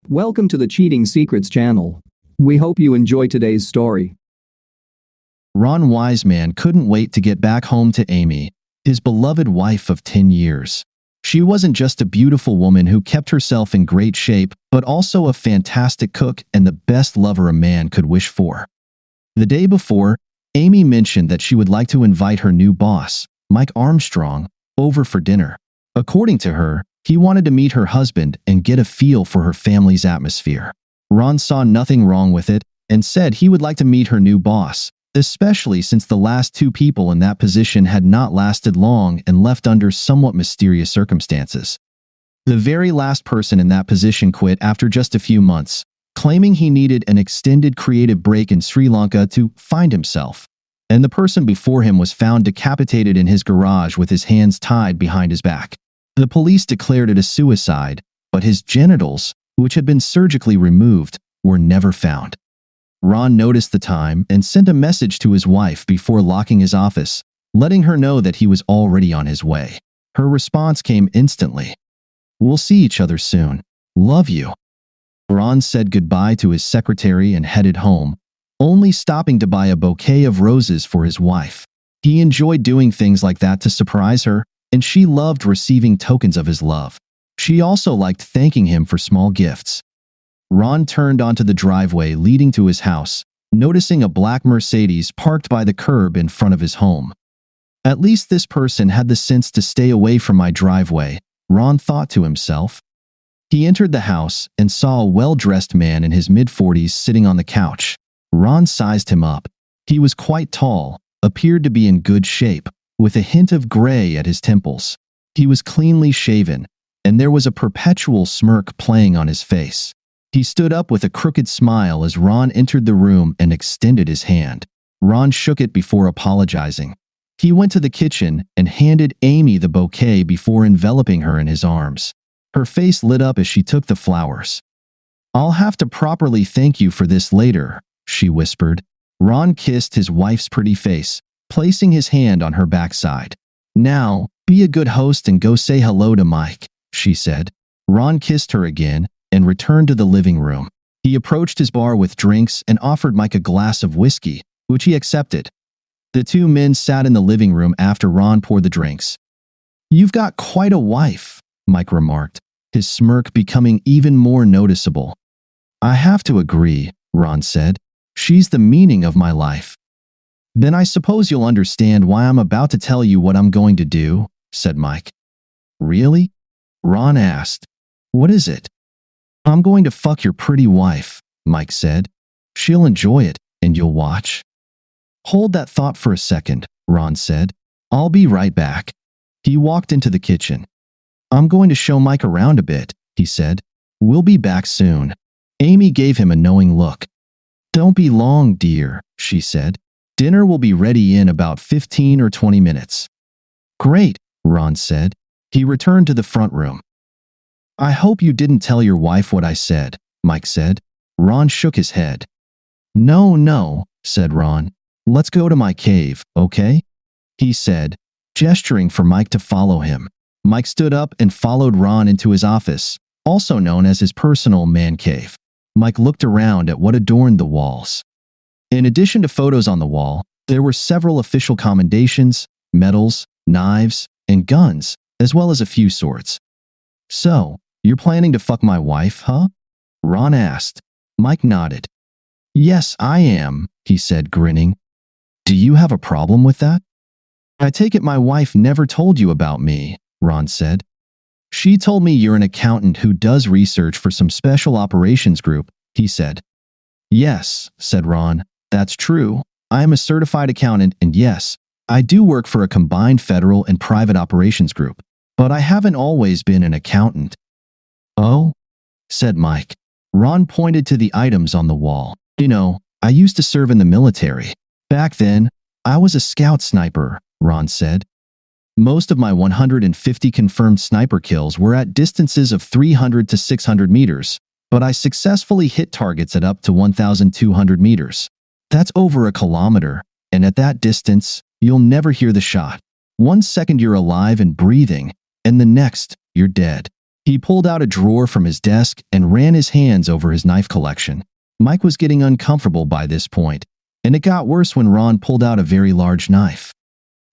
Welcome to the Cheating Secrets channel. We hope you enjoy today's story. Ron Wiseman couldn't wait to get back home to Amy, his beloved wife of 10 years. She wasn't just a beautiful woman who kept herself in great shape, but also a fantastic cook and the best lover a man could wish for. The day before, Amy mentioned that she would like to invite her new boss, Mike Armstrong, over for dinner. According to her, he wanted to meet her husband and get a feel for her family's atmosphere. Ron saw nothing wrong with it and said he would like to meet her new boss, especially since the last two people in that position had not lasted long and left under somewhat mysterious circumstances. The very last person in that position quit after just a few months, claiming he needed an extended creative break in Sri Lanka to find himself. And the person before him was found decapitated in his garage with his hands tied behind his back. The police declared it a suicide, but his genitals, which had been surgically removed, were never found. Ron noticed the time and sent a message to his wife before locking his office, letting her know that he was already on his way. Her response came instantly. "We'll see each other soon. Love you." Ron said goodbye to his secretary and headed home, only stopping to buy a bouquet of roses for his wife. He enjoyed doing things like that to surprise her, and she loved receiving tokens of his love. She also liked thanking him for small gifts. Ron turned onto the driveway leading to his house, noticing a black Mercedes parked by the curb in front of his home. At least this person had the sense to stay away from my driveway, Ron thought to himself. He entered the house and saw a well-dressed man in his mid-40s sitting on the couch. Ron sized him up. He was quite tall, appeared to be in good shape, with a hint of gray at his temples. He was cleanly shaven, and there was a perpetual smirk playing on his face. He stood up with a crooked smile as Ron entered the room and extended his hand. Ron shook it before apologizing. He went to the kitchen and handed Amy the bouquet before enveloping her in his arms. Her face lit up as she took the flowers. "I'll have to properly thank you for this later," she whispered. Ron kissed his wife's pretty face, placing his hand on her backside. "Now, be a good host and go say hello to Mike," she said. Ron kissed her again and returned to the living room. He approached his bar with drinks and offered Mike a glass of whiskey, which he accepted. The two men sat in the living room after Ron poured the drinks. "You've got quite a wife," Mike remarked, his smirk becoming even more noticeable. "I have to agree," Ron said. "She's the meaning of my life." "Then I suppose you'll understand why I'm about to tell you what I'm going to do," said Mike. "Really?" Ron asked. "What is it?" "I'm going to fuck your pretty wife," Mike said. "She'll enjoy it, and you'll watch." "Hold that thought for a second," Ron said. "I'll be right back." He walked into the kitchen. "I'm going to show Mike around a bit," he said. "We'll be back soon." Amy gave him a knowing look. "Don't be long, dear," she said. "Dinner will be ready in about 15 or 20 minutes. "Great," Ron said. He returned to the front room. "I hope you didn't tell your wife what I said," Mike said. Ron shook his head. No, said Ron. "Let's go to my cave, okay?" he said, gesturing for Mike to follow him. Mike stood up and followed Ron into his office, also known as his personal man cave. Mike looked around at what adorned the walls. In addition to photos on the wall, there were several official commendations, medals, knives, and guns, as well as a few swords. "So, you're planning to fuck my wife, huh?" Ron asked. Mike nodded. "Yes, I am," he said, grinning. "Do you have a problem with that?" "I take it my wife never told you about me," Ron said. "She told me you're an accountant who does research for some special operations group," he said. "Yes," said Ron, "that's true. I am a certified accountant, and yes, I do work for a combined federal and private operations group, but I haven't always been an accountant." "Oh?" said Mike. Ron pointed to the items on the wall. "You know, I used to serve in the military. Back then, I was a scout sniper," Ron said. "Most of my 150 confirmed sniper kills were at distances of 300 to 600 meters, but I successfully hit targets at up to 1,200 meters. That's over a kilometer, and at that distance, you'll never hear the shot. 1 second you're alive and breathing, and the next, you're dead." He pulled out a drawer from his desk and ran his hands over his knife collection. Mike was getting uncomfortable by this point, and it got worse when Ron pulled out a very large knife.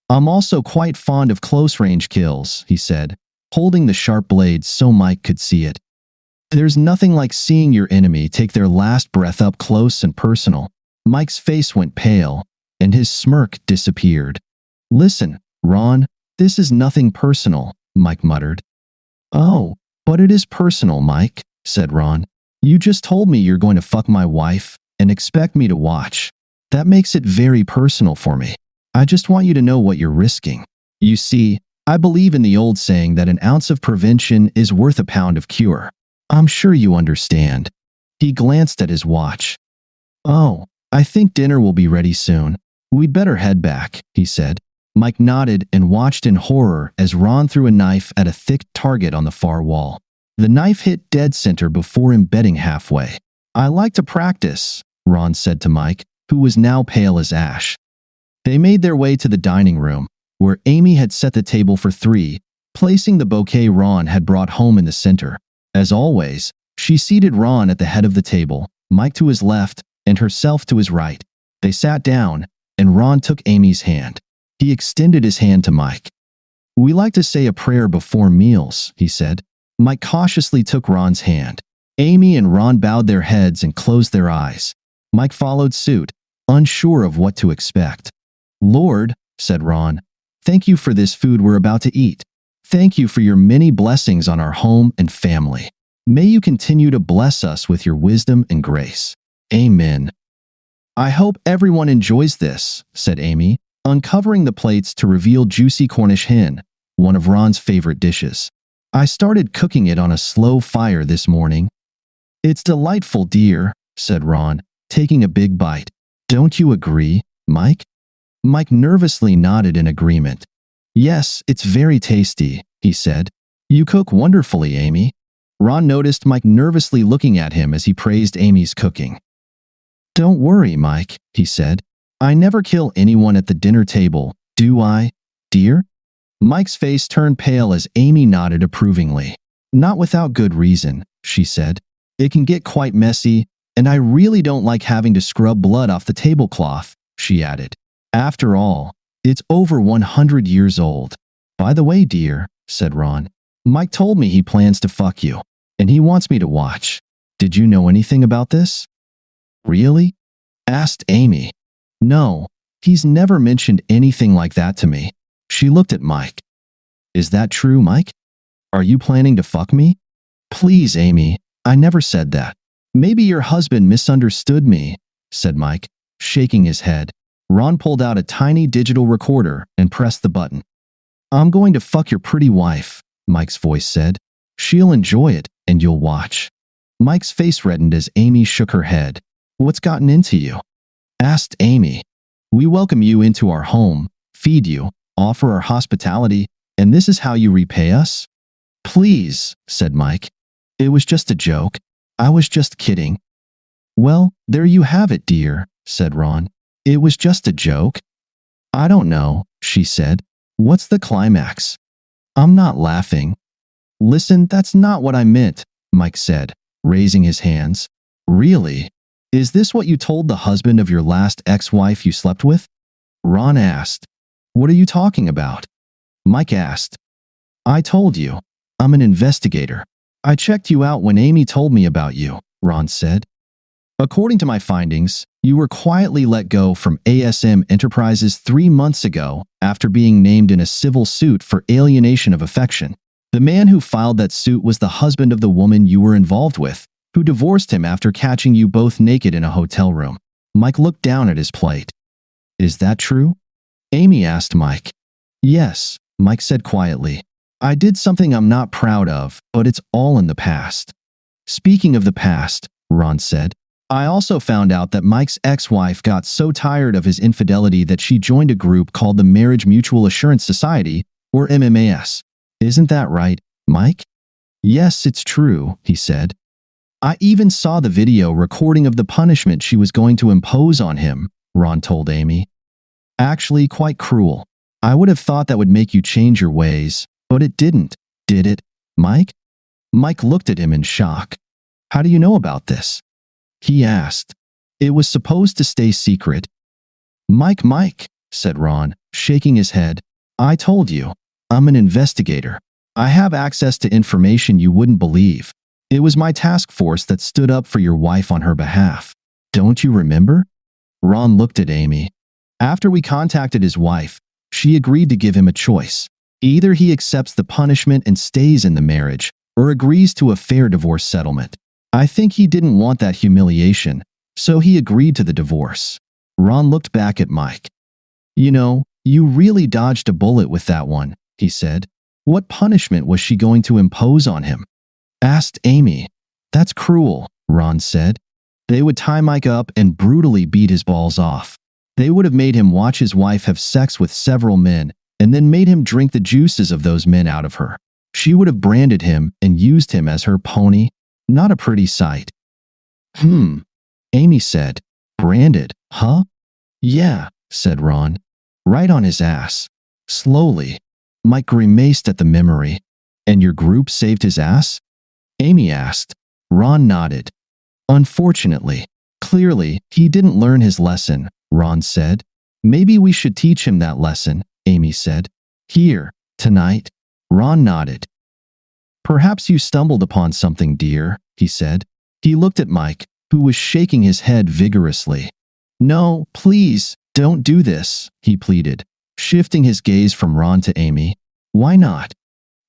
"I'm also quite fond of close-range kills," he said, holding the sharp blade so Mike could see it. "There's nothing like seeing your enemy take their last breath up close and personal." Mike's face went pale, and his smirk disappeared. "Listen, Ron, this is nothing personal," Mike muttered. "Oh, but it is personal, Mike," said Ron. "You just told me you're going to fuck my wife and expect me to watch. That makes it very personal for me. I just want you to know what you're risking. You see, I believe in the old saying that an ounce of prevention is worth a pound of cure. I'm sure you understand." He glanced at his watch. "Oh, I think dinner will be ready soon. We'd better head back," he said. Mike nodded and watched in horror as Ron threw a knife at a thick target on the far wall. The knife hit dead center before embedding halfway. "I like to practice," Ron said to Mike, who was now pale as ash. They made their way to the dining room, where Amy had set the table for three, placing the bouquet Ron had brought home in the center. As always, she seated Ron at the head of the table, Mike to his left, and herself to his right. They sat down, and Ron took Amy's hand. He extended his hand to Mike. "We like to say a prayer before meals," he said. Mike cautiously took Ron's hand. Amy and Ron bowed their heads and closed their eyes. Mike followed suit, unsure of what to expect. "Lord," said Ron, "thank you for this food we're about to eat. Thank you for your many blessings on our home and family. May you continue to bless us with your wisdom and grace. Amen." "I hope everyone enjoys this," said Amy, uncovering the plates to reveal juicy Cornish hen, one of Ron's favorite dishes. "I started cooking it on a slow fire this morning." "It's delightful, dear," said Ron, taking a big bite. "Don't you agree, Mike?" Mike nervously nodded in agreement. "Yes, it's very tasty," he said. "You cook wonderfully, Amy." Ron noticed Mike nervously looking at him as he praised Amy's cooking. "Don't worry, Mike," he said. "I never kill anyone at the dinner table, do I, dear?" Mike's face turned pale as Amy nodded approvingly. "Not without good reason," she said. "It can get quite messy, and I really don't like having to scrub blood off the tablecloth," she added. "After all, it's over 100 years old." "By the way, dear," said Ron, "Mike told me he plans to fuck you, and he wants me to watch. Did you know anything about this?" "Really?" asked Amy. "No, he's never mentioned anything like that to me." She looked at Mike. "Is that true, Mike? Are you planning to fuck me?" "Please, Amy, I never said that." "Maybe your husband misunderstood me," said Mike, shaking his head. Ron pulled out a tiny digital recorder and pressed the button. "I'm going to fuck your pretty wife," Mike's voice said. "She'll enjoy it, and you'll watch." Mike's face reddened as Amy shook her head. "What's gotten into you?" asked Amy. "We welcome you into our home, feed you, offer our hospitality, and this is how you repay us?" "Please," said Mike. "It was just a joke. I was just kidding." "Well, there you have it, dear," said Ron. "It was just a joke." "I don't know," she said. "What's the climax?" "I'm not laughing." "Listen, that's not what I meant," Mike said, raising his hands. "Really? Is this what you told the husband of your last ex-wife you slept with?" Ron asked. "What are you talking about?" Mike asked. "I told you. I'm an investigator. I checked you out when Amy told me about you," Ron said. "According to my findings, you were quietly let go from ASM Enterprises 3 months ago after being named in a civil suit for alienation of affection. The man who filed that suit was the husband of the woman you were involved with, who divorced him after catching you both naked in a hotel room." Mike looked down at his plate. "Is that true?" Amy asked Mike. "Yes," Mike said quietly. "I did something I'm not proud of, but it's all in the past." "Speaking of the past," Ron said, "I also found out that Mike's ex-wife got so tired of his infidelity that she joined a group called the Marriage Mutual Assurance Society, or MMAS. Isn't that right, Mike?" "Yes, it's true," he said. "I even saw the video recording of the punishment she was going to impose on him," Ron told Amy. "Actually, quite cruel. I would have thought that would make you change your ways, but it didn't, did it, Mike?" Mike looked at him in shock. How do you know about this? He asked. It was supposed to stay secret. Mike, said Ron, shaking his head. I told you. I'm an investigator. I have access to information you wouldn't believe. It was my task force that stood up for your wife on her behalf. Don't you remember? Ron looked at Amy. After we contacted his wife, she agreed to give him a choice. Either he accepts the punishment and stays in the marriage, or agrees to a fair divorce settlement. I think he didn't want that humiliation, so he agreed to the divorce. Ron looked back at Mike. You know, you really dodged a bullet with that one, he said. What punishment was she going to impose on him? Asked Amy. That's cruel, Ron said. They would tie Mike up and brutally beat his balls off. They would have made him watch his wife have sex with several men and then made him drink the juices of those men out of her. She would have branded him and used him as her pony. Not a pretty sight. Amy said. Branded, huh? Yeah, said Ron. Right on his ass. Slowly. Mike grimaced at the memory. And your group saved his ass? Amy asked. Ron nodded. Unfortunately. Clearly, he didn't learn his lesson, Ron said. Maybe we should teach him that lesson, Amy said. Here, tonight. Ron nodded. Perhaps you stumbled upon something, dear, he said. He looked at Mike, who was shaking his head vigorously. No, please, don't do this, he pleaded, shifting his gaze from Ron to Amy. Why not?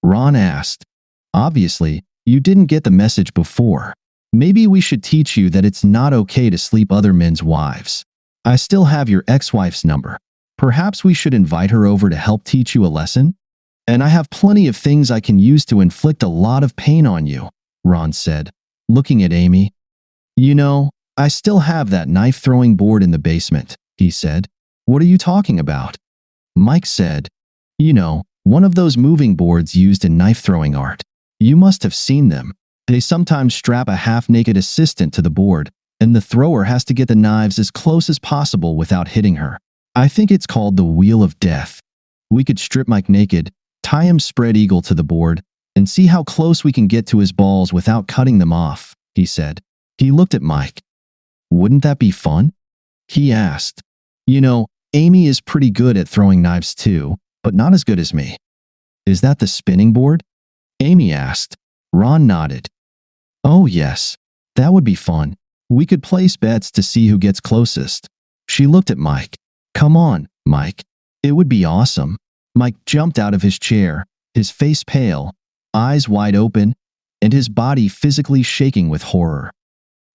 Ron asked. Obviously, you didn't get the message before. Maybe we should teach you that it's not okay to sleep other men's wives. I still have your ex-wife's number. Perhaps we should invite her over to help teach you a lesson? And I have plenty of things I can use to inflict a lot of pain on you, Ron said, looking at Amy. You know, I still have that knife-throwing board in the basement, he said. What are you talking about? Mike said, you know, one of those moving boards used in knife-throwing art. You must have seen them. They sometimes strap a half-naked assistant to the board, and the thrower has to get the knives as close as possible without hitting her. I think it's called the Wheel of Death. We could strip Mike naked, tie him spread eagle to the board, and see how close we can get to his balls without cutting them off, he said. He looked at Mike. Wouldn't that be fun? He asked. You know, Amy is pretty good at throwing knives too, but not as good as me. Is that the spinning board? Amy asked. Ron nodded. Oh yes, that would be fun. We could place bets to see who gets closest. She looked at Mike. Come on, Mike. It would be awesome. Mike jumped out of his chair, his face pale, eyes wide open, and his body physically shaking with horror.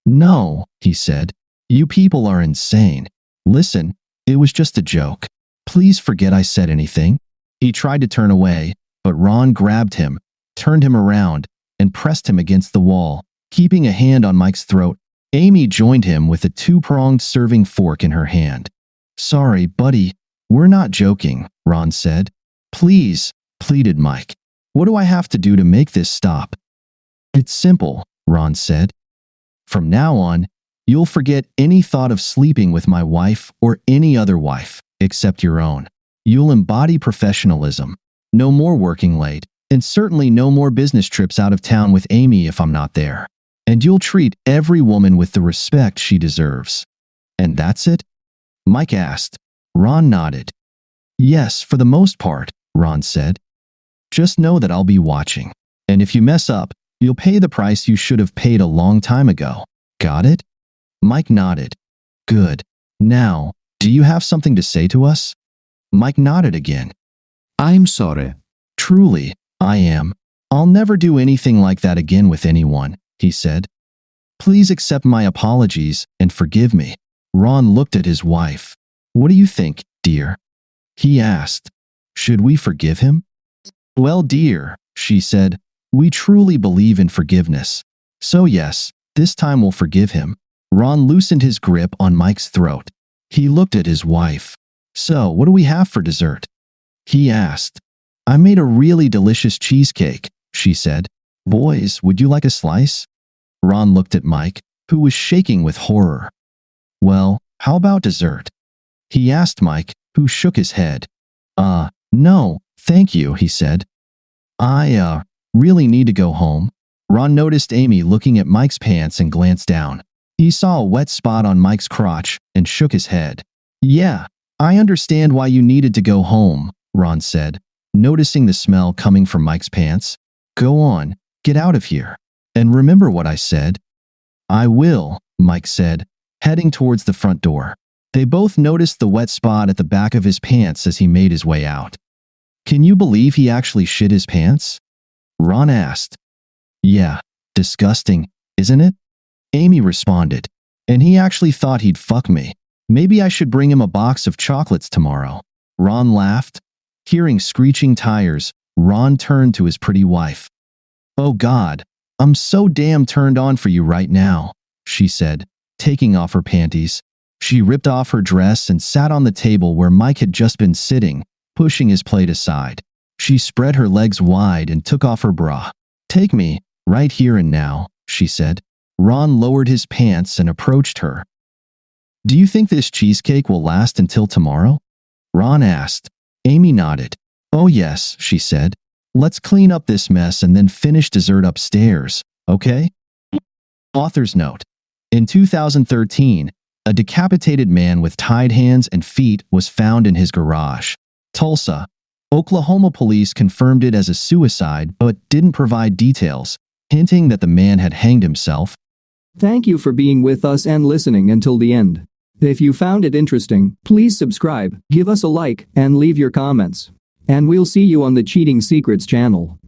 No, he said. You people are insane. Listen, it was just a joke. Please forget I said anything. He tried to turn away, but Ron grabbed him, turned him around, and pressed him against the wall, keeping a hand on Mike's throat. Amy joined him with a two-pronged serving fork in her hand. Sorry, buddy, we're not joking, Ron said. Please, pleaded Mike. What do I have to do to make this stop? It's simple, Ron said. From now on, you'll forget any thought of sleeping with my wife or any other wife, except your own. You'll embody professionalism. No more working late, and certainly no more business trips out of town with Amy if I'm not there. And you'll treat every woman with the respect she deserves. And that's it? Mike asked. Ron nodded. Yes, for the most part, Ron said. Just know that I'll be watching. And if you mess up, you'll pay the price you should have paid a long time ago. Got it? Mike nodded. Good. Now, do you have something to say to us? Mike nodded again. I'm sorry. Truly, I am. I'll never do anything like that again with anyone, he said. Please accept my apologies and forgive me. Ron looked at his wife. What do you think, dear? He asked. Should we forgive him? Well, dear, she said, we truly believe in forgiveness. So yes, this time we'll forgive him. Ron loosened his grip on Mike's throat. He looked at his wife. So, what do we have for dessert? He asked. I made a really delicious cheesecake, she said. Boys, would you like a slice? Ron looked at Mike, who was shaking with horror. Well, how about dessert? He asked Mike, who shook his head. No, thank you, he said. I really need to go home. Ron noticed Amy looking at Mike's pants and glanced down. He saw a wet spot on Mike's crotch and shook his head. Yeah, I understand why you needed to go home, Ron said, noticing the smell coming from Mike's pants. Go on, get out of here. And remember what I said. I will, Mike said, heading towards the front door. They both noticed the wet spot at the back of his pants as he made his way out. Can you believe he actually shit his pants? Ron asked. Yeah, disgusting, isn't it? Amy responded. And he actually thought he'd fuck me. Maybe I should bring him a box of chocolates tomorrow. Ron laughed. Hearing screeching tires, Ron turned to his pretty wife. Oh God, I'm so damn turned on for you right now, she said, taking off her panties. She ripped off her dress and sat on the table where Mike had just been sitting, pushing his plate aside. She spread her legs wide and took off her bra. Take me, right here and now, she said. Ron lowered his pants and approached her. Do you think this cheesecake will last until tomorrow? Ron asked. Amy nodded. Oh yes, she said. Let's clean up this mess and then finish dessert upstairs, okay? Author's note. In 2013, a decapitated man with tied hands and feet was found in his garage. Tulsa, Oklahoma police confirmed it as a suicide but didn't provide details, hinting that the man had hanged himself. Thank you for being with us and listening until the end. If you found it interesting, please subscribe, give us a like, and leave your comments. And we'll see you on the Cheating Secrets channel.